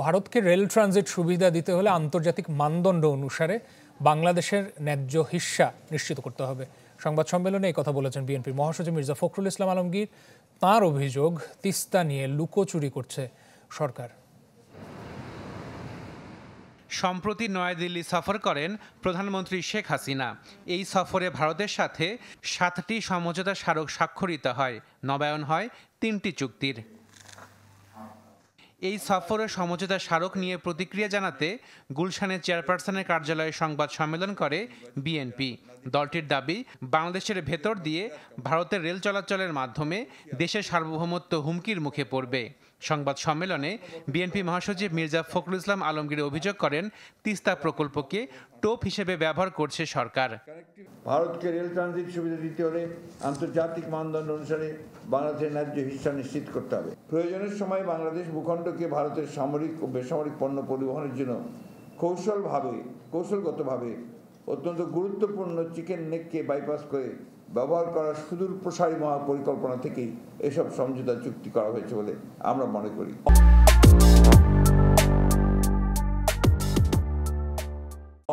ভারতকে rail transit সুবিধা দিতে হলে আন্তর্জাতিক মানদণ্ড অনুসারে বাংলাদেশের ন্যায্য হিস্সা নিশ্চিত করতে হবে। সংবাদ সম্মেলনে এই কথা বলেছেন বিএনপির মহাসচিব মির্জা ফখরুল ইসলাম আলমগীর। তাঁর অভিযোগ, তিস্তা নিয়ে লুকোচুরি করছে সরকার। সম্প্রতি নয়াদিল্লি সফর করেন প্রধানমন্ত্রী শেখ হাসিনা। এই সফরে ভারতের সাথে 7টি সমঝোতা স্মারক স্বাক্ষরিত হয়, নবায়ন হয় 3টি চুক্তির। এই সফরে সমঝোতা স্মারক নিয়ে প্রতিক্রিয়া জানাতে গুলশানের চেয়ারপারসনের কার্যালয়ে সংবাদ সম্মেলন করে বিএনপি। দলটির দাবি, বাংলাদেশের ভেতর দিয়ে ভারতের রেল চলাচলের মাধ্যমে দেশের সার্বভৌমত্ব হুমকির মুখে পড়বে। সংবাদ সম্মেলনে বিএনপি মহাসচিব মির্জা ফখরুল ইসলাম আলমগীর অভিযোগ করেন, তিস্তা প্রকল্পকে টোপ হিসেবে ব্যবহার করছে সরকার। ভারতকে রেল ট্রানজিট সুবিধা দিতে হলে আন্তর্জাতিক মানদণ্ড অনুসারে বাংলাদেশের ন্যায্য হিস্সা নিশ্চিত করতে হবে। প্রয়োজনের সময় বাংলাদেশ ভূখণ্ডকে ভারতের সামরিক ও বেসামরিক পণ্য পরিবহনের জন্য কৌশলগতভাবে অত্যন্ত গুরুত্বপূর্ণ চিকেন নেককে বাইপাস করে ব্যবহার করার সুদূর প্রসারী মহাপরিকল্পনা থেকেই এসব সমঝোতা চুক্তি করা হয়েছে বলে আমরা মনে করি।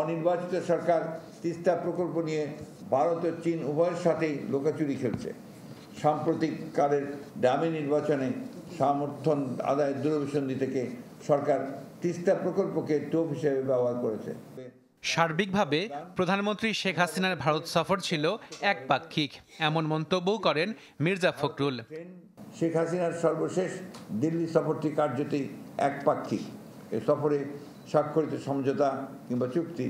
অনির্বাচিত সরকার তিস্তা প্রকল্প নিয়ে ভারত ও চীন উভয়ের সাথেই লুকোচুরি খেলছে। সাম্প্রতিককালের ডামি নির্বাচনে সমর্থন আদায়ের দূরভিসন্ধি থেকে সরকার তিস্তা প্রকল্পকে টোপ হিসেবে ব্যবহার করেছে। সার্বিকভাবে প্রধানমন্ত্রী শেখ হাসিনার ভারত সফর ছিল একপাক্ষিক, এমন মন্তব্যও করেন মির্জা ফখরুল। শেখ হাসিনার সর্বশেষ দিল্লি সফরটি কার্যতই একপাক্ষিক। এ সফরে স্বাক্ষরিত সমঝোতা কিংবা চুক্তি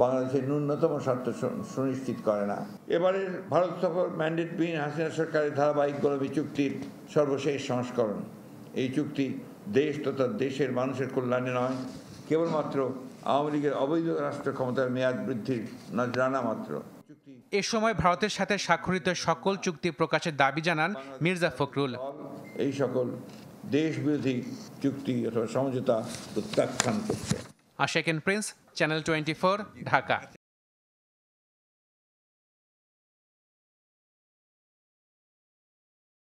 বাংলাদেশের ন্যূনতম স্বার্থ সুনিশ্চিত করে না। এবারের ভারত সফর ম্যান্ডেটবিহীন হাসিনা সরকারের ধারাবাহিক গোলামী চুক্তির সর্বশেষ সংস্করণ। এই চুক্তি দেশ তথা দেশের মানুষের কল্যাণে নয়, কেবলমাত্র আওয়ামী লীগের অবৈধ রাষ্ট্র ক্ষমতার মেয়াদ বৃদ্ধির নজরানা মাত্র। এ সময় ভারতের সাথে স্বাক্ষরিত সকল চুক্তি প্রকাশের দাবি জানান মির্জা ফখরুল। এই সকল দেশ বিরোধী চুক্তি অথবা সমঝোতা প্রত্যাখ্যান করছে। আশিক প্রিন্স, চ্যানেল 24, ঢাকা।